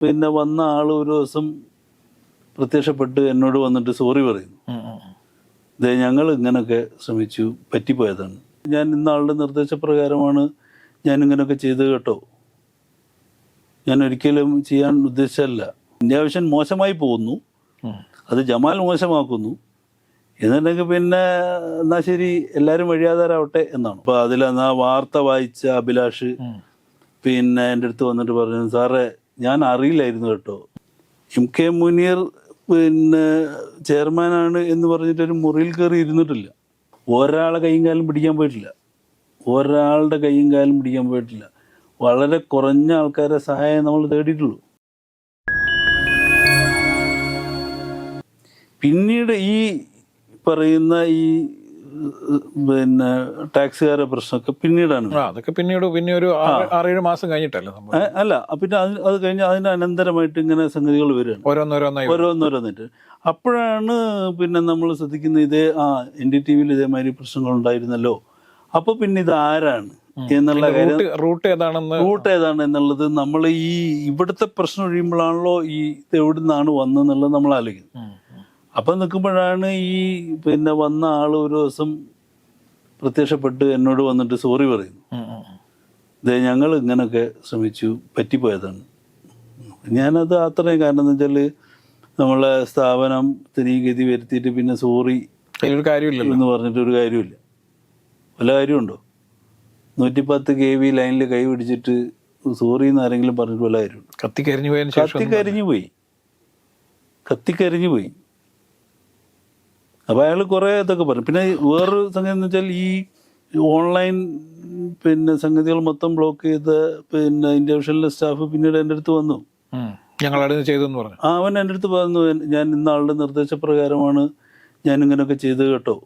പിന്നെ വന്ന ആൾ ഒരു ദിവസം പ്രത്യക്ഷപ്പെട്ട് എന്നോട് വന്നിട്ട് സോറി പറയുന്നു. ഇതേ ഞങ്ങൾ ഇങ്ങനെയൊക്കെ ശ്രമിച്ചു, പറ്റിപ്പോയതാണ്. ഞാൻ ഇന്ന ആളുടെ നിർദ്ദേശപ്രകാരമാണ് ഞാൻ ഇങ്ങനെയൊക്കെ ചെയ്തത് കേട്ടോ. ഞാൻ ഒരിക്കലും ചെയ്യാൻ ഉദ്ദേശിച്ചല്ല. ഇന്ത്യ വിഷൻ മോശമായി പോകുന്നു, അത് ജമാൽ മോശമാക്കുന്നു എന്നുണ്ടെങ്കിൽ പിന്നെ എന്നാൽ ശരി എല്ലാവരും വഴിയാധാരാവട്ടെ എന്നാണ്. അപ്പോൾ അതിൽ ആ വാർത്ത വായിച്ച അഭിലാഷ് പിന്നെ എൻ്റെ അടുത്ത് വന്നിട്ട് പറഞ്ഞു, സാറേ ഞാൻ അറിയില്ലായിരുന്നു കേട്ടോ, MK മുനീർ പിന്നെ ചെയർമാനാണ് എന്ന് പറഞ്ഞിട്ടൊരു മുറിയിൽ കയറി ഇരുന്നിട്ടില്ല, ഒരാളെ കൈയും കാലും പിടിക്കാൻ പോയിട്ടില്ല, ഒരാളുടെ കൈയും കാലും പിടിക്കാൻ പോയിട്ടില്ല. വളരെ കുറഞ്ഞ ആൾക്കാരെ സഹായം നമ്മൾ തേടിയിട്ടുള്ളൂ. പിന്നീട് ഈ പറയുന്ന ഈ പിന്നെ ടാക്സുകാരുടെ പ്രശ്നമൊക്കെ പിന്നീടാണ്. അതൊക്കെ പിന്നീട് പിന്നെ ഒരു 6-7 മാസം കഴിഞ്ഞിട്ടല്ലേ അല്ല, പിന്നെ അത് കഴിഞ്ഞ് അതിന് അനന്തരമായിട്ട് ഇങ്ങനെ സംഗതികൾ വരികയാണ് ഓരോന്നോരോന്നിട്ട്. അപ്പോഴാണ് പിന്നെ നമ്മൾ ശ്രദ്ധിക്കുന്നത്, ഇതേ NDTV ഇതേമാതിരി പ്രശ്നങ്ങൾ ഉണ്ടായിരുന്നല്ലോ, അപ്പൊ പിന്നെ ഇത് ആരാണ് എന്നുള്ള കാര്യം, റൂട്ട് ഏതാണ് എന്നുള്ളത് നമ്മൾ ഈ ഇവിടുത്തെ പ്രശ്നം ഒഴിയുമ്പോഴാണല്ലോ ഈ ഇത് എവിടെ നിന്നാണ് വന്നതെന്നുള്ളത് നമ്മൾ ആലോചിക്കുന്നത്. അപ്പം നിൽക്കുമ്പോഴാണ് ഈ പിന്നെ വന്ന ആൾ ഒരു ദിവസം പ്രത്യക്ഷപ്പെട്ട് എന്നോട് വന്നിട്ട് സോറി പറയുന്നു. ഇതേ ഞങ്ങൾ ഇങ്ങനെയൊക്കെ ശ്രമിച്ചു, പറ്റിപ്പോയതാണ്. ഞാനത് അത്രയും, കാരണം എന്ന് വെച്ചാൽ നമ്മളെ സ്ഥാപനത്തിന് ഈ ഗതി വരുത്തിയിട്ട് പിന്നെ സോറി എന്ന് പറഞ്ഞിട്ട് ഒരു കാര്യമില്ല. വല്ല കാര്യമുണ്ടോ? 110 kV ലൈനിൽ കൈ പിടിച്ചിട്ട് സോറി എന്ന് ആരെങ്കിലും പറഞ്ഞിട്ട് വല്ല കാര്യമുണ്ടോ? കത്തിക്കരിഞ്ഞു പോയി. അപ്പോൾ അയാൾ കുറേ ഇതൊക്കെ പറഞ്ഞു. പിന്നെ വേറൊരു സംഗതി എന്ന് വെച്ചാൽ ഈ ഓൺലൈൻ പിന്നെ സംഗതികൾ മൊത്തം ബ്ലോക്ക് ചെയ്ത പിന്നെ ഇന്ത്യ വിഷനിലെ സ്റ്റാഫ് പിന്നീട് എൻ്റെ അടുത്ത് വന്നു, അവൻ എൻ്റെ അടുത്ത് പറഞ്ഞു, ഞാൻ ഇന്ന ആളുടെ നിർദ്ദേശപ്രകാരമാണ് ഞാൻ ഇങ്ങനെയൊക്കെ ചെയ്തത് കേട്ടോ,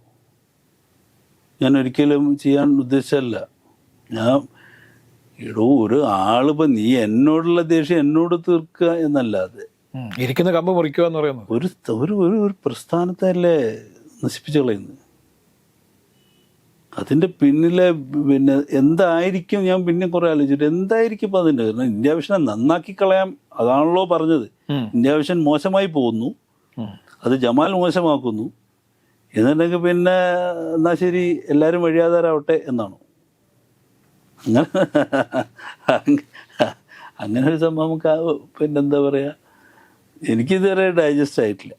ഞാൻ ഒരിക്കലും ചെയ്യാൻ ഉദ്ദേശിച്ചല്ല. ഞാൻ ഒരു ആളിപ്പോൾ നീ എന്നോടുള്ള ദേഷ്യം എന്നോട് തീർക്കുക എന്നല്ലാതെ ഇരിക്കുന്ന കമ്പ് മുറിക്കുക എന്ന് പറയുന്നത് ഒരു പ്രസ്ഥാനത്തല്ലേ നശിപ്പിച്ചു കളയുന്നത്. അതിൻ്റെ പിന്നിലെ പിന്നെ എന്തായിരിക്കും, ഞാൻ പിന്നെ കുറെ ആലോചിച്ചിട്ട് എന്തായിരിക്കും ഇപ്പം അതിൻ്റെ കാരണം. ഇന്ത്യ വിഷനെ നന്നാക്കി കളയാം, അതാണല്ലോ പറഞ്ഞത്. ഇന്ത്യ വിഷൻ മോശമായി പോകുന്നു, അത് ജമാൽ മോശമാക്കുന്നു എന്നുണ്ടെങ്കിൽ പിന്നെ എന്നാൽ ശരി എല്ലാവരും വഴിയാധാരാവട്ടെ എന്നാണോ? അങ്ങനെ ഒരു സംഭവം നമുക്ക് പിന്നെന്താ പറയുക, എനിക്കിതുവരെ ഡൈജസ്റ്റ് ആയിട്ടില്ല.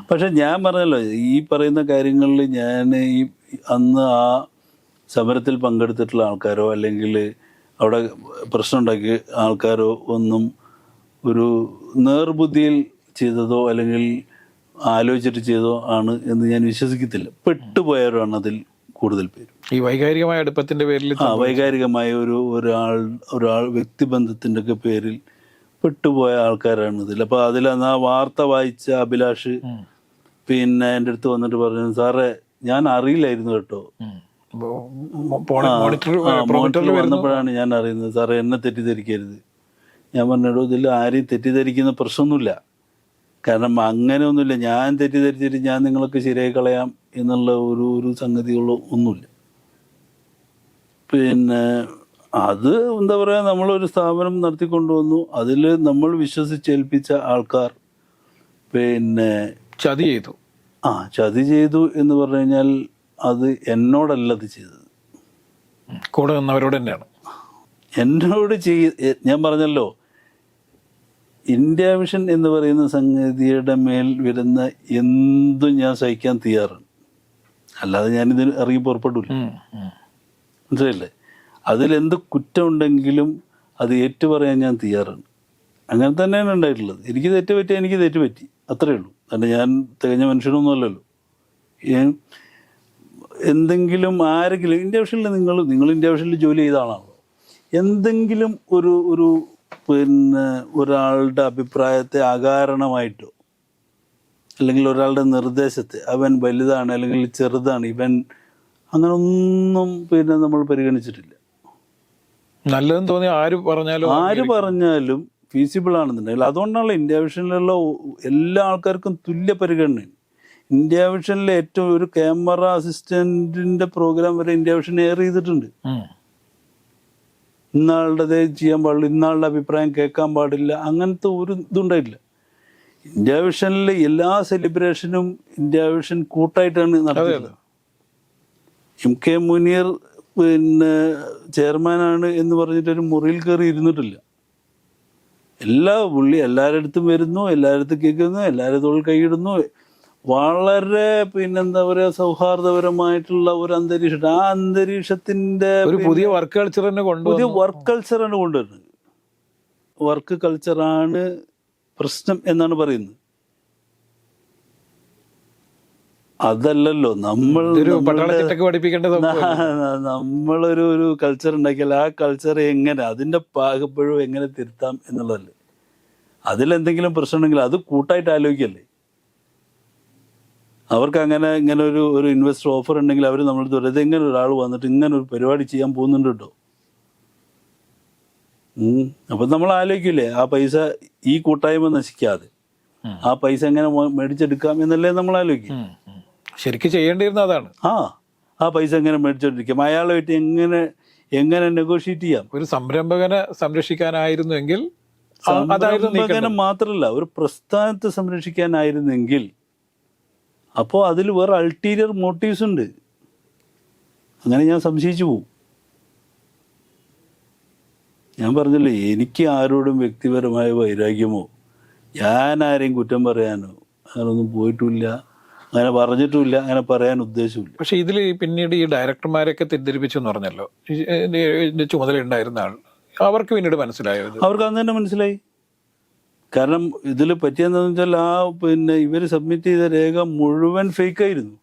പക്ഷെ ഞാൻ പറഞ്ഞല്ലോ, ഈ പറയുന്ന കാര്യങ്ങളിൽ ഞാൻ ഈ അന്ന് ആ സമരത്തിൽ പങ്കെടുത്തിട്ടുള്ള ആൾക്കാരോ അല്ലെങ്കിൽ അവിടെ പ്രശ്നം ഉണ്ടാക്കിയ ആൾക്കാരോ ഒന്നും ഒരു നേർബുദ്ധിയിൽ ചെയ്തതോ അല്ലെങ്കിൽ ആലോചിച്ചിട്ട് ചെയ്തോ ആണ് എന്ന് ഞാൻ വിശ്വസിക്കത്തില്ല. പെട്ടുപോയവരാണ് അതിൽ കൂടുതൽ പേര്. ഈ വൈകാരികമായ അടുപ്പത്തിൻ്റെ പേരിൽ വൈകാരികമായ ഒരാൾ വ്യക്തിബന്ധത്തിൻ്റെ ഒക്കെ പേരിൽ പെട്ടുപോയ ആൾക്കാരാണ് ഇതിൽ. അപ്പോൾ അതിൽ ആ വാർത്ത വായിച്ച അഭിലാഷ് പിന്നെ എൻ്റെ അടുത്ത് വന്നിട്ട് പറഞ്ഞു, സാറേ ഞാൻ അറിയില്ലായിരുന്നു കേട്ടോ, മോണിറ്ററിൽ വന്നപ്പോഴാണ് ഞാൻ അറിയുന്നത്, സാറേ എന്നെ തെറ്റിദ്ധരിക്കരുത്. ഞാൻ പറഞ്ഞോ, ഇതിൽ ആരെയും തെറ്റിദ്ധരിക്കുന്ന പ്രശ്നമൊന്നുമില്ല, കാരണം അങ്ങനെയൊന്നുമില്ല, ഞാൻ തെറ്റിദ്ധരിച്ചിട്ട് ഞാൻ നിങ്ങളൊക്കെ ശരിയായി കളയാം എന്നുള്ള ഒരു സംഗതികളോ ഒന്നുമില്ല. പിന്നെ അത് എന്താ പറയുക, നമ്മളൊരു സ്ഥാപനം നടത്തിക്കൊണ്ടുവന്നു, അതിൽ നമ്മൾ വിശ്വസിച്ചേൽപ്പിച്ച ആൾക്കാർ പിന്നെ ചതി ചെയ്തു എന്ന് പറഞ്ഞു കഴിഞ്ഞാൽ അത് എന്നോടല്ല അത് ചെയ്തത്, കൂടെ നിന്നവരോട് തന്നെയാണ്. എന്നോട് ഞാൻ പറഞ്ഞല്ലോ, ഇന്ത്യ വിഷൻ എന്ന് പറയുന്ന സംഗതിയുടെ മേൽ വരുന്ന എന്തും ഞാൻ സഹിക്കാൻ തയ്യാറാണ്, അല്ലാതെ ഞാനിതിന് ഇറങ്ങി പുറപ്പെടില്ല. മനസ്സിലായില്ലേ? അതിലെന്ത് കുറ്റമുണ്ടെങ്കിലും അത് ഏറ്റുപറയാൻ ഞാൻ തയ്യാറാണ്. അങ്ങനെ തന്നെയാണ് ഉണ്ടായിട്ടുള്ളത്. എനിക്ക് തെറ്റുപറ്റി, എനിക്ക് തെറ്റുപറ്റി, അത്രയേ ഉള്ളൂ. കാരണം ഞാൻ തികഞ്ഞ മനുഷ്യനൊന്നും അല്ലല്ലോ. എന്തെങ്കിലും ആരെങ്കിലും ഇന്ത്യ വിഷനിൽ നിങ്ങൾ ഇന്ത്യ വിഷനിൽ ജോലി ചെയ്ത ആളാണല്ലോ, എന്തെങ്കിലും ഒരു പിന്നെ ഒരാളുടെ അഭിപ്രായത്തെ അകാരണമായിട്ടോ അല്ലെങ്കിൽ ഒരാളുടെ നിർദ്ദേശത്തെ അവൻ വലുതാണ് അല്ലെങ്കിൽ ചെറുതാണ് ഇവൻ, അങ്ങനെ ഒന്നും പിന്നെ നമ്മൾ പരിഗണിച്ചിട്ടില്ല. നല്ലതെന്ന് തോന്നി ആര് പറഞ്ഞാലും ഫീസിബിൾ ആണെന്നുണ്ടെങ്കിൽ, അതുകൊണ്ടാണല്ലോ ഇന്ത്യ വിഷനിലുള്ള എല്ലാ ആൾക്കാർക്കും തുല്യ പരിഗണനയാണ്. ഇന്ത്യ വിഷനിലെ ഏറ്റവും ഒരു ക്യാമറ അസിസ്റ്റന്റിന്റെ പ്രോഗ്രാം വരെ ഇന്ത്യ വിഷൻ എയർ ചെയ്തിട്ടുണ്ട്. ഇന്നാളുടേതേ ചെയ്യാൻ പാടില്ല, ഇന്നാളുടെ അഭിപ്രായം കേൾക്കാൻ പാടില്ല, അങ്ങനത്തെ ഒരു ഇതുണ്ടായിട്ടില്ല. ഇന്ത്യ വിഷനിൽ എല്ലാ സെലിബ്രേഷനും ഇന്ത്യ വിഷൻ കൂട്ടായിട്ടാണ് നടത്തിയത്. MK മുനീർ പിന്നെ ചെയർമാനാണ് എന്ന് പറഞ്ഞിട്ടൊരു മുറിയിൽ കയറി ഇരുന്നിട്ടില്ല. പുള്ളി എല്ലാവരുടെ അടുത്തും വരുന്നു, എല്ലാവരുടെ അടുത്തും കേൾക്കുന്നു, എല്ലാവരുടെ തോളിൽ കൈയിടുന്നു. വളരെ പിന്നെന്താ പറയുക, സൗഹാർദ്ദപരമായിട്ടുള്ള ഒരു അന്തരീക്ഷം. ആ അന്തരീക്ഷത്തിന്റെ പുതിയ വർക്ക് കൾച്ചർ തന്നെ പുതിയ വർക്ക് കൾച്ചറാണ് കൊണ്ടുവരുന്നത്. വർക്ക് കൾച്ചറാണ് പ്രശ്നം എന്നാണ് പറയുന്നത്. അതല്ലല്ലോ നമ്മളൊരു കൾച്ചർ ഉണ്ടാക്കിയാൽ ആ കൾച്ചർ എങ്ങനെ, അതിന്റെ പാകപ്പഴും എങ്ങനെ തിരുത്താം എന്നുള്ളതല്ലേ. അതിലെന്തെങ്കിലും പ്രശ്നമുണ്ടെങ്കിൽ അത് കൂട്ടായിട്ട് ആലോചിക്കല്ലേ. അവർക്ക് ഇങ്ങനെ ഒരു ഇൻവെസ്റ്റർ ഓഫർ ഉണ്ടെങ്കിൽ അവർ നമ്മളടുത്ത് പറയും, ഇതെങ്ങനെ ഒരാൾ വന്നിട്ട് ഇങ്ങനെ ഒരു പരിപാടി ചെയ്യാൻ പോകുന്നുണ്ട് കേട്ടോ. അപ്പം നമ്മൾ ആലോചിക്കില്ലേ, ആ പൈസ ഈ കൂട്ടായ്മ നശിക്കാതെ ആ പൈസ എങ്ങനെ മേടിച്ചെടുക്കാം എന്നല്ലേ നമ്മൾ ആലോചിക്കും. ശരിക്കും ചെയ്യേണ്ടിയിരുന്ന അതാണ്. ആ പൈസ എങ്ങനെ മേടിച്ചോണ്ടിരിക്കാം, അയാളുമായിട്ട് എങ്ങനെ നെഗോഷിയേറ്റ് ചെയ്യാം. ഒരു സംരംഭകനെ സംരക്ഷിക്കാനായിരുന്നെങ്കിൽ, സംരംഭകനെ മാത്രമല്ല ഒരു പ്രസ്ഥാനത്തെ സംരക്ഷിക്കാനായിരുന്നെങ്കിൽ, അപ്പോൾ അതിൽ വേറെ അൾട്ടീരിയർ മോട്ടീവ്സ് ഉണ്ട്. അങ്ങനെ ഞാൻ സംശയിച്ചു പോവും. ഞാൻ പറഞ്ഞില്ലേ, എനിക്ക് ആരോടും വ്യക്തിപരമായ വൈരാഗ്യമോ ഞാൻ ആരെയും കുറ്റം പറയാനോ അങ്ങനൊന്നും പോയിട്ടുമില്ല, അങ്ങനെ പറഞ്ഞിട്ടുമില്ല, അങ്ങനെ പറയാൻ ഉദ്ദേശമില്ല. പക്ഷെ ഇതിൽ പിന്നീട് ഈ ഡയറക്ടർമാരെയൊക്കെ തെറ്റിദ്ധരിപ്പിച്ചു എന്ന് പറഞ്ഞല്ലോ, ഇതിന്റെ ചുമതല ഉണ്ടായിരുന്ന ആൾ, അവർക്ക് പിന്നീട് മനസ്സിലായോ? അവർക്ക് അന്ന് തന്നെ മനസ്സിലായി. കാരണം ഇതിൽ പറ്റിയെന്താന്ന് വെച്ചാൽ ഇവർ സബ്മിറ്റ് ചെയ്ത രേഖ മുഴുവൻ ഫേക്കായിരുന്നു.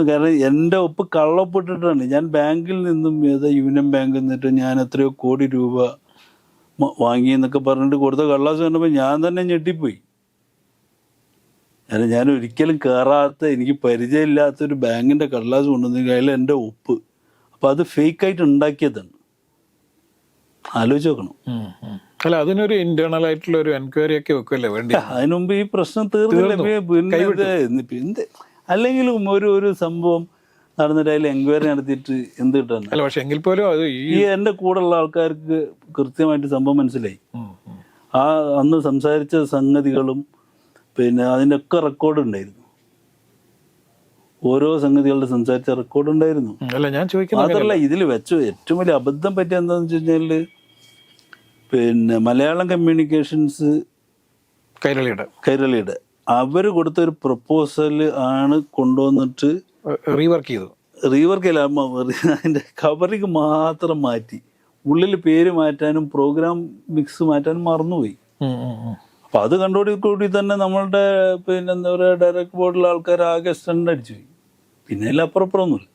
കാരണം എൻ്റെ ഒപ്പ് കള്ളപ്പെട്ടിട്ടാണ്. ഞാൻ ബാങ്കിൽ നിന്നും യൂണിയൻ ബാങ്കിൽ നിന്നിട്ട് ഞാൻ എത്രയോ കോടി രൂപ വാങ്ങി എന്നൊക്കെ പറഞ്ഞിട്ട് കൊടുത്ത കള്ളാസ് കണ്ടപ്പോൾ ഞാൻ തന്നെ ഞെട്ടിപ്പോയി. കാരണം ഞാൻ ഒരിക്കലും കയറാത്ത, എനിക്ക് പരിചയമില്ലാത്തൊരു ബാങ്കിൻ്റെ കള്ളാസ് കൊണ്ടുവന്നെങ്കിൽ അതിൽ എൻ്റെ ഒപ്പ്. അപ്പം അത് ഫേക്കായിട്ട് ഉണ്ടാക്കിയതാണ്. ആലോചിച്ച് നോക്കണം. അല്ല, അതിനൊരു ഇന്റേണൽ ആയിട്ടുള്ള ഒരു എൻക്വയറി ഒക്കെ വെക്കുമല്ലേ വേണ്ടി. അതിനു മുമ്പ് ഈ പ്രശ്നം തീർന്നില്ല. പിന്നെ അല്ലെങ്കിലും ഒരു സംഭവം നടന്നിട്ട് അതിൽ എൻക്വയറി നടത്തിയിട്ട് എന്ത് കിട്ടാൻ. അല്ല, പക്ഷെ എങ്കിൽ പോലും അത് ഈ എൻ്റെ കൂടെയുള്ള ആൾക്കാർക്ക് കൃത്യമായിട്ട് സംഭവം മനസ്സിലായി. അന്ന് സംസാരിച്ച സംഗതികളും അതിൻ്റെ ഒക്കെ റെക്കോർഡ് ഉണ്ടായിരുന്നു. ഓരോ സംഗതികളുടെ സംസാരിച്ച റെക്കോർഡ് ഉണ്ടായിരുന്നു. അല്ല, ഞാൻ ചോദിക്കുന്നത് മാത്രമല്ല, ഇതിൽ വെച്ച് ഏറ്റവും വലിയ അബദ്ധം പറ്റിയ എന്താണെന്ന് വെച്ച് കഴിഞ്ഞാൽ മലയാളം കമ്മ്യൂണിക്കേഷൻസ് കൈരളിയുടെ അവർ കൊടുത്തൊരു പ്രപ്പോസൽ ആണ് കൊണ്ടുവന്നിട്ട് റീവർക്ക് ചെയ്തു. അതിൻ്റെ കവറിങ് മാത്രം മാറ്റി, ഉള്ളിൽ പേര് മാറ്റാനും പ്രോഗ്രാം മിക്സ് മാറ്റാനും മറന്നുപോയി. അപ്പം അത് കണ്ടോടുകൂടി തന്നെ നമ്മളുടെ എന്താ പറയുക, ഡയറക്ട് ബോർഡിലെ ആൾക്കാർ ആകെ സ്റ്റണ്ട് അടിച്ചു പോയി. പിന്നെ എല്ലാം അപ്പുറമൊന്നുമില്ല,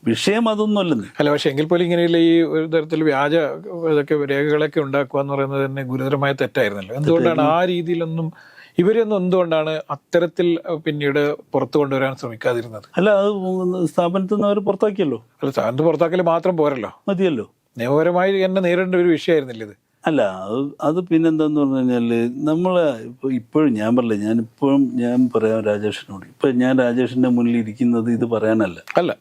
വിഷയം അതൊന്നുമല്ലെന്ന്. അല്ല, പക്ഷെ എങ്കിൽ പോലും ഇങ്ങനെയുള്ള ഈ ഒരു തരത്തിൽ വ്യാജ ഇതൊക്കെ രേഖകളൊക്കെ ഉണ്ടാക്കുക എന്ന് പറയുന്നത് തന്നെ ഗുരുതരമായ തെറ്റായിരുന്നല്ലോ. എന്തുകൊണ്ടാണ് ആ രീതിയിലൊന്നും ഇവരൊന്നും എന്തുകൊണ്ടാണ് അത്തരത്തിൽ പിന്നീട് പുറത്തു കൊണ്ടുവരാൻ ശ്രമിക്കാതിരുന്നത്? അല്ല, അത് സ്ഥാപനത്തിൽ നിന്ന് അവർ പുറത്താക്കിയല്ലോ. അല്ല, സ്ഥാപനത്തിൽ പുറത്താക്കൽ മാത്രം പോരല്ലോ, മതിയല്ലോ. നിയമപരമായി തന്നെ നേരിടേണ്ട ഒരു വിഷയമായിരുന്നില്ല ഇത്. അല്ല, അത് പിന്നെന്താന്ന് പറഞ്ഞു കഴിഞ്ഞാൽ നമ്മൾ ഇപ്പോഴും ഞാൻ പറഞ്ഞില്ല, ഞാൻ പറയാം രാജേഷിനോട്, ഞാൻ രാജേഷിന്റെ മുന്നിൽ ഇരിക്കുന്നത് ഇത് പറയാനല്ല. അല്ല,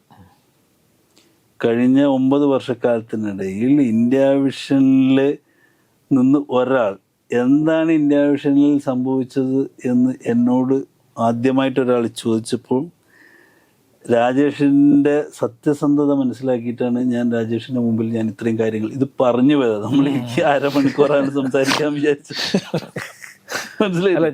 കഴിഞ്ഞ 9 വർഷക്കാലത്തിനിടയിൽ ഇന്ത്യ വിഷനിൽ നിന്ന് ഒരാൾ എന്താണ് ഇന്ത്യ വിഷനിൽ സംഭവിച്ചത് എന്ന് എന്നോട് ആദ്യമായിട്ടൊരാൾ ചോദിച്ചപ്പോൾ രാജേഷിൻ്റെ സത്യസന്ധത മനസ്സിലാക്കിയിട്ടാണ് ഞാൻ രാജേഷിൻ്റെ മുമ്പിൽ ഞാൻ ഇത്രയും കാര്യങ്ങൾ ഇത് പറഞ്ഞു പോയത്. നമ്മൾ എനിക്ക് അരമണിക്കൂറാണ് സംസാരിക്കാൻ വിചാരിച്ചത്. മനസ്സിലായില്ല,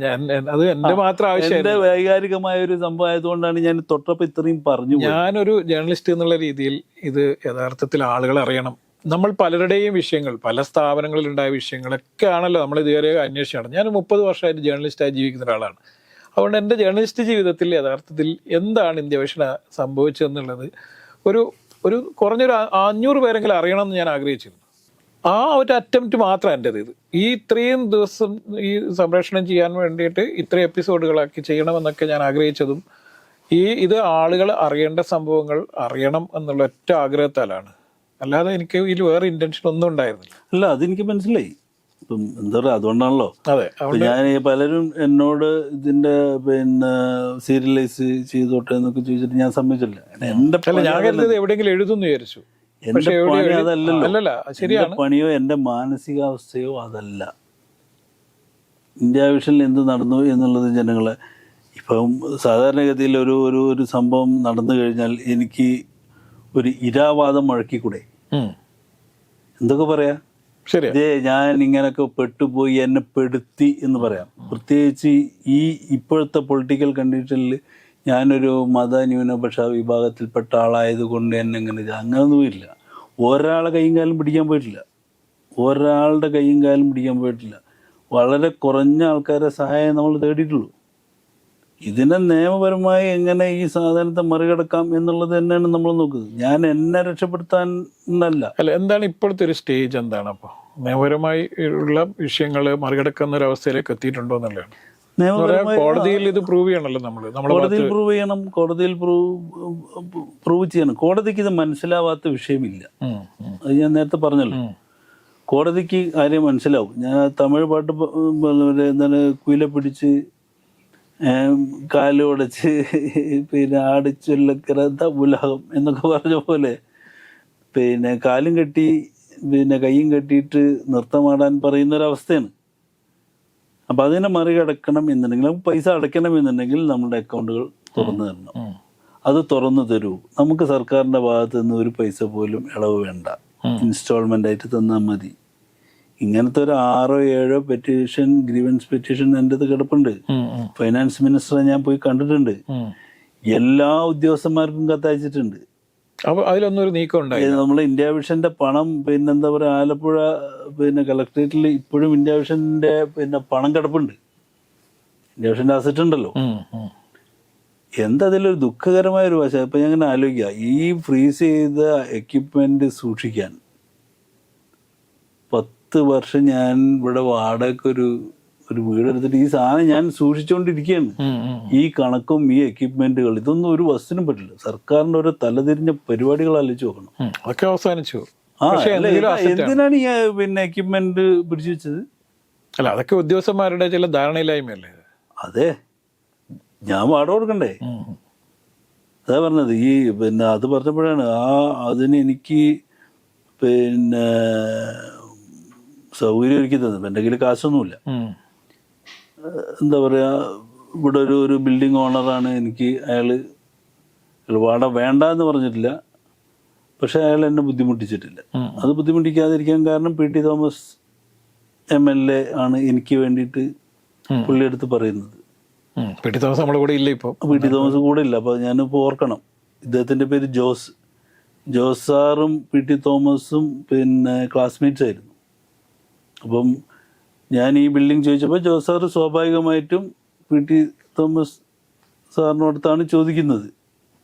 എന്റെ വൈകാരികമായ ഒരു സംഭവം ആയതുകൊണ്ടാണ് ഞാൻ തൊട്ടപ്പോൾ ഇത്രയും പറഞ്ഞു. ഞാനൊരു ജേർണലിസ്റ്റ് എന്നുള്ള രീതിയിൽ ഇത് യഥാർത്ഥത്തിൽ ആളുകൾ അറിയണം. നമ്മൾ പലരുടെയും വിഷയങ്ങൾ, പല സ്ഥാപനങ്ങളിലുണ്ടായ വിഷയങ്ങളൊക്കെ ആണല്ലോ നമ്മൾ ഇതുവരെ അന്വേഷിച്ചാണ്. ഞാൻ 30 വർഷമായിട്ട് ജേർണലിസ്റ്റായി ജീവിക്കുന്ന ഒരാളാണ്. അതുകൊണ്ട് എൻ്റെ ജേർണലിസ്റ്റ് ജീവിതത്തിൽ യഥാർത്ഥത്തിൽ എന്താണ് ഇന്ത്യ വിഷൻ സംഭവിച്ചതെന്നുള്ളത് ഒരു കുറഞ്ഞൊരു 500 പേരെങ്കിലും അറിയണമെന്ന് ഞാൻ ആഗ്രഹിച്ചിരുന്നു. ആ ഒരു അറ്റംപ്റ്റ് മാത്രം എൻ്റേത്. ഈ ഇത്രയും ദിവസം ഈ സംപ്രേഷണം ചെയ്യാൻ വേണ്ടിയിട്ട് ഇത്രയും എപ്പിസോഡുകളാക്കി ചെയ്യണമെന്നൊക്കെ ഞാൻ ആഗ്രഹിച്ചതും ഇത് ആളുകൾ അറിയേണ്ട സംഭവങ്ങൾ അറിയണം എന്നുള്ള ഒറ്റ ആഗ്രഹത്താലാണ്. അല്ലാതെ എനിക്ക് ഇതിൽ വേറെ ഇന്റൻഷൻ ഒന്നും ഉണ്ടായിരുന്നില്ല. അല്ല, അതെനിക്ക് മനസ്സിലായി. ഇപ്പം എന്താ പറയുക, അതുകൊണ്ടാണല്ലോ. അതെ, ഞാൻ പലരും എന്നോട് ഇതിന്റെ സീരിയലൈസ് ചെയ്തോട്ടെ എന്നൊക്കെ ചോദിച്ചിട്ട് ഞാൻ സമ്മതിച്ചില്ല. ഞാൻ കരുതത് എവിടെയെങ്കിലും എഴുതുമെന്ന് വിചാരിച്ചു. എന്റെ പണി അതല്ലല്ലോ. അല്ലല്ല, ശരിയാണ്. എന്റെ പണിയോ എന്റെ മാനസികാവസ്ഥയോ അതല്ല. ഇന്ത്യ വിഷനിൽ എന്ത് നടന്നു എന്നുള്ളത് ജനങ്ങളെ ഇപ്പം സാധാരണഗതിയിൽ ഒരു സംഭവം നടന്നു കഴിഞ്ഞാൽ എനിക്ക് ഒരു ഇരാവാദം മുഴക്കിക്കൂടെ? എന്തൊക്കെ പറയാ, ഇതേ ഞാൻ ഇങ്ങനൊക്കെ പെട്ടുപോയി, എന്നെ പെടുത്തി എന്ന് പറയാം. പ്രത്യേകിച്ച് ഈ ഇപ്പോഴത്തെ പൊളിറ്റിക്കൽ കണ്ടീഷനിൽ ഞാനൊരു മതന്യൂനപക്ഷ വിഭാഗത്തിൽപ്പെട്ട ആളായതുകൊണ്ട് എന്നെ അങ്ങനൊന്നുമില്ല. ഒരാളെ കൈയും കാലും പിടിക്കാൻ പോയിട്ടില്ല, ഒരാളുടെ കൈയും കാലും പിടിക്കാൻ പോയിട്ടില്ല. വളരെ കുറഞ്ഞ ആൾക്കാരെ സഹായം നമ്മൾ തേടിയിട്ടുള്ളൂ. ഇതിനെ നിയമപരമായി എങ്ങനെ ഈ സാധനത്തെ മറികടക്കാം എന്നുള്ളത് തന്നെയാണ് നമ്മൾ നോക്കുന്നത്. ഞാൻ എന്നെ രക്ഷപ്പെടുത്താൻ അല്ല. എന്താണ് ഇപ്പോഴത്തെ ഒരു സ്റ്റേജ്? എന്താണ് അപ്പോൾ നിയമപരമായി ഉള്ള വിഷയങ്ങൾ മറികടക്കുന്ന ഒരു അവസ്ഥയിലേക്ക് എത്തിയിട്ടുണ്ടോ എന്നുള്ളതാണ്. കോടതിയിൽ ഇത് പ്രൂവ് ചെയ്യണമല്ലോ. കോടതിയിൽ പ്രൂവ് ചെയ്യണം, കോടതിയിൽ പ്രൂവ് ചെയ്യണം. കോടതിക്ക് ഇത് മനസ്സിലാവാത്ത വിഷയമില്ല. അത് ഞാൻ നേരത്തെ പറഞ്ഞല്ലോ, കോടതിക്ക് കാര്യം മനസ്സിലാവും. ഞാൻ തമിഴ് പാട്ട് എന്താണ് കുയിലെ പിടിച്ച് കാലുടച്ച് പിന്നെ ആടിച്ചൊല്ലക്കറ ഉലകം എന്നൊക്കെ പറഞ്ഞ പോലെ പിന്നെ കാലും കെട്ടി പിന്നെ കൈയും കെട്ടിയിട്ട് നൃത്തമാടാൻ പറയുന്നൊരവസ്ഥയാണ്. അപ്പം അതിനെ മറികടക്കണം എന്നുണ്ടെങ്കിൽ, നമുക്ക് പൈസ അടയ്ക്കണം എന്നുണ്ടെങ്കിൽ നമ്മുടെ അക്കൗണ്ടുകൾ തുറന്നു തരണം. അത് തുറന്നു തരൂ. നമുക്ക് സർക്കാരിൻ്റെ ഭാഗത്ത് നിന്ന് ഒരു പൈസ പോലും ഇളവ് വേണ്ട, ഇൻസ്റ്റാൾമെൻ്റ് ആയിട്ട് തന്നാൽ മതി. ഇങ്ങനത്തെ ഒരു 6 or 7 പെറ്റീഷൻ, ഗ്രീവൻസ് പെറ്റീഷൻ എൻ്റെ അടുത്ത് കിടപ്പുണ്ട്. ഫൈനാൻസ് മിനിസ്റ്ററെ ഞാൻ പോയി കണ്ടിട്ടുണ്ട്. എല്ലാ ഉദ്യോഗസ്ഥന്മാർക്കും കത്തയച്ചിട്ടുണ്ട്. അതിലൊന്നും ഒരു നീക്കം ഉണ്ടായി. നമ്മൾ ഇന്ത്യ വിഷന്റെ പണം പിന്നെന്താ പറയുക, ആലപ്പുഴ പിന്നെ കളക്ടറേറ്റിൽ ഇപ്പോഴും ഇന്ത്യ വിഷന്റെ പിന്നെ പണം കിടപ്പുണ്ട്. ഇന്ത്യ വിഷന്റെ അസറ്റ് ഉണ്ടല്ലോ. എന്തതിലൊരു ദുഃഖകരമായ ഒരു വശം. ഇപ്പം ഞാൻ ഇങ്ങനെ ആലോചിക്കുക, ഈ ഫ്രീസ് ചെയ്ത എക്യുപ്മെന്റ് സൂക്ഷിക്കാൻ 10 വർഷം ഞാൻ ഇവിടെ വാടകയ്ക്ക് ഒരു വീടെടുത്തിട്ട് ഈ സാധനം ഞാൻ സൂക്ഷിച്ചുകൊണ്ടിരിക്കുകയാണ്. ഈ കണക്കും ഈ എക്യുപ്മെന്റുകൾ ഇതൊന്നും ഒരു വസ്തുവിനും പറ്റില്ല. സർക്കാരിന്റെ ഓരോ തലതിരിഞ്ഞ പരിപാടികൾ ആലോചിച്ച് നോക്കണം. അതൊക്കെ അവസാനിച്ചു. എന്തിനാണ് ഈ പിന്നെ എക്യുപ്മെന്റ് പിടിച്ചു വെച്ചത്? അല്ല, അതൊക്കെ ഉദ്യോഗസ്ഥന്മാരുടെ ചില ധാരണയില്ലായ്മയല്ലേ? അതെ, ഞാൻ വാടക കൊടുക്കണ്ടേ? അതാ പറഞ്ഞത്. ഈ പിന്നെ അത് പറഞ്ഞപ്പോഴാണ് അതിന് എനിക്ക് പിന്നെ സൗകര്യം ഒരുക്കി തന്നത്. എൻ്റെ കയ്യിൽ കാശൊന്നുമില്ല. എന്താ പറയുക, ഇവിടെ ഒരു ബിൽഡിംഗ് ഓണറാണ്. എനിക്ക് അയാൾ വാടക വേണ്ട എന്ന് പറഞ്ഞിട്ടില്ല, പക്ഷെ അയാൾ എന്നെ ബുദ്ധിമുട്ടിച്ചിട്ടില്ല. അത് ബുദ്ധിമുട്ടിക്കാതിരിക്കാൻ കാരണം PT തോമസ് MLA ആണ് എനിക്ക് വേണ്ടിയിട്ട് പുള്ളിയെടുത്ത് പറയുന്നത്. PT തോമസ് നമ്മുടെ കൂടെ ഇല്ല ഇപ്പോൾ. PT തോമസ് കൂടെ ഇല്ല. അപ്പോൾ ഞാനിപ്പോൾ ഓർക്കണം, ഇദ്ദേഹത്തിൻ്റെ പേര് ജോസ് സാറും PT തോമസും പിന്നെ ക്ലാസ്മേറ്റ്സ് ആയിരുന്നു. അപ്പം ഞാൻ ഈ ബിൽഡിംഗ് ചോദിച്ചപ്പോൾ ജോസ് സാറ് സ്വാഭാവികമായിട്ടും PT തോമസ് സാറിനോടത്താണ് ചോദിക്കുന്നത്,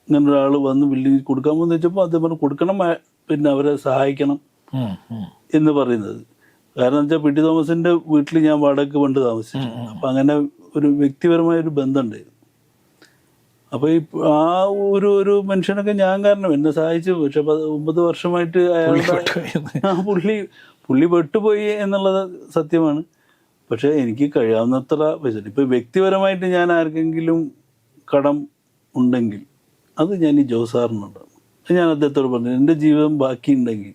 ഇങ്ങനെ ഒരാൾ വന്ന് ബിൽഡിംഗ് കൊടുക്കാമോ എന്ന് ചോദിച്ചപ്പോൾ അദ്ദേഹം പറഞ്ഞു കൊടുക്കണം, പിന്നെ അവരെ സഹായിക്കണം എന്ന് പറയുന്നത്. കാരണം എന്ന് വെച്ചാൽ PT തോമസിൻ്റെ വീട്ടിൽ ഞാൻ വാടകയ്ക്ക് പണ്ട് താമസിച്ചു. അപ്പം അങ്ങനെ ഒരു വ്യക്തിപരമായൊരു ബന്ധമുണ്ടായിരുന്നു. അപ്പോൾ ഈ ഒരു മനുഷ്യനൊക്കെ ഞാൻ കാരണം എന്നെ സഹായിച്ചു. പക്ഷെ 9 വർഷമായിട്ട് അയാളുടെ പുള്ളി പെട്ടുപോയി എന്നുള്ളത് സത്യമാണ്. പക്ഷെ എനിക്ക് കഴിയാവുന്നത്ര പൈസ. ഇപ്പം വ്യക്തിപരമായിട്ട് ഞാൻ ആർക്കെങ്കിലും കടം ഉണ്ടെങ്കിൽ അത് ഞാൻ ഈ ജോസ് സാറിനുണ്ടാകും. ഞാൻ അദ്ദേഹത്തോട് പറഞ്ഞു, എൻ്റെ ജീവിതം ബാക്കിയുണ്ടെങ്കിൽ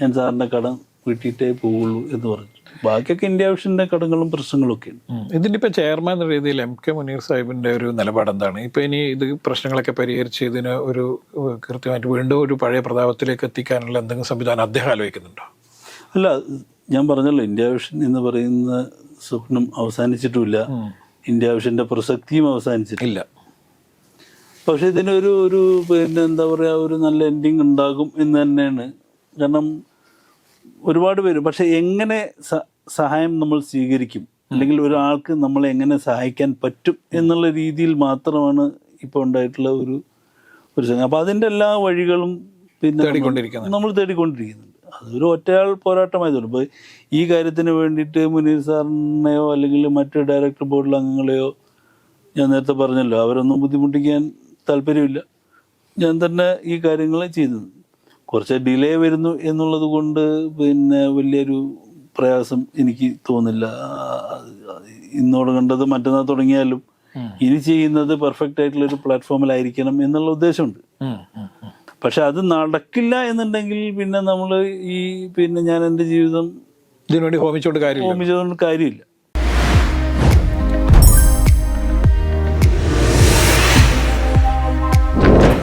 ഞാൻ സാറിൻ്റെ കടം വീട്ടിയിട്ടേ പോവുള്ളൂ എന്ന് പറഞ്ഞു. ബാക്കിയൊക്കെ ഇന്ത്യ വിഷൻ്റെ കടങ്ങളും പ്രശ്നങ്ങളൊക്കെയാണ്. ഇതിൻ്റെ ഇപ്പം ചെയർമാൻ എന്ന രീതിയിൽ MK മുനീർ സാഹിബിൻ്റെ ഒരു നിലപാട് എന്താണ്? ഇപ്പം ഇനി ഇത് പ്രശ്നങ്ങളൊക്കെ പരിഹരിച്ച് ഇതിന് ഒരു കൃത്യമായിട്ട് വീണ്ടും ഒരു പഴയ പ്രതാപത്തിലേക്ക് എത്തിക്കാനുള്ള എന്തെങ്കിലും സംവിധാനം അദ്ദേഹം ആലോചിക്കുന്നുണ്ടോ? അല്ല, ഞാൻ പറഞ്ഞല്ലോ, ഇന്ത്യ വിഷൻ എന്ന് പറയുന്ന സ്വപ്നം അവസാനിച്ചിട്ടുമില്ല, ഇന്ത്യ വിഷൻ്റെ പ്രസക്തിയും അവസാനിച്ചിട്ടില്ല. പക്ഷെ ഇതിനൊരു പിന്നെ എന്താ പറയുക, ഒരു നല്ല എൻഡിങ് ഉണ്ടാകും എന്ന് തന്നെയാണ്. കാരണം ഒരുപാട് പേര്, പക്ഷെ എങ്ങനെ സഹായം നമ്മൾ സ്വീകരിക്കും, അല്ലെങ്കിൽ ഒരാൾക്ക് നമ്മളെ എങ്ങനെ സഹായിക്കാൻ പറ്റും എന്നുള്ള രീതിയിൽ മാത്രമാണ് ഇപ്പോൾ ഉണ്ടായിട്ടുള്ള ഒരു സംഗതി. അപ്പോൾ അതിൻ്റെ എല്ലാ വഴികളും പിന്നെ നമ്മൾ തേടിക്കൊണ്ടിരിക്കുന്നുണ്ട്. അതൊരു ഒറ്റയാൾ പോരാട്ടമായതുകൊണ്ട് ഇപ്പോൾ ഈ കാര്യത്തിന് വേണ്ടിയിട്ട് മുനീർ സാറിനെയോ അല്ലെങ്കിൽ മറ്റ് ഡയറക്ടർ ബോർഡിലെ അംഗങ്ങളെയോ ഞാൻ നേരത്തെ പറഞ്ഞല്ലോ, അവരൊന്നും ബുദ്ധിമുട്ടിക്കാൻ താല്പര്യമില്ല. ഞാൻ തന്നെ ഈ കാര്യങ്ങൾ ചെയ്യുന്നത്. കുറച്ച് ഡിലേ വരുന്നു എന്നുള്ളത് കൊണ്ട് പിന്നെ വലിയൊരു പ്രയാസം എനിക്ക് തോന്നില്ല. ഇന്നോട് കണ്ടത് മറ്റന്നാൾ തുടങ്ങിയാലും ഇനി ചെയ്യുന്നത് പെർഫെക്റ്റ് ആയിട്ടുള്ളൊരു പ്ലാറ്റ്ഫോമിലായിരിക്കണം എന്നുള്ള ഉദ്ദേശമുണ്ട്. പക്ഷെ അത് നടക്കില്ല എന്നുണ്ടെങ്കിൽ പിന്നെ നമ്മൾ ഈ പിന്നെ ഞാൻ എൻ്റെ ജീവിതം ഇതിനുവേണ്ടി ഹോമിച്ചുകൊണ്ട് കാര്യമില്ല. കാര്യമില്ല.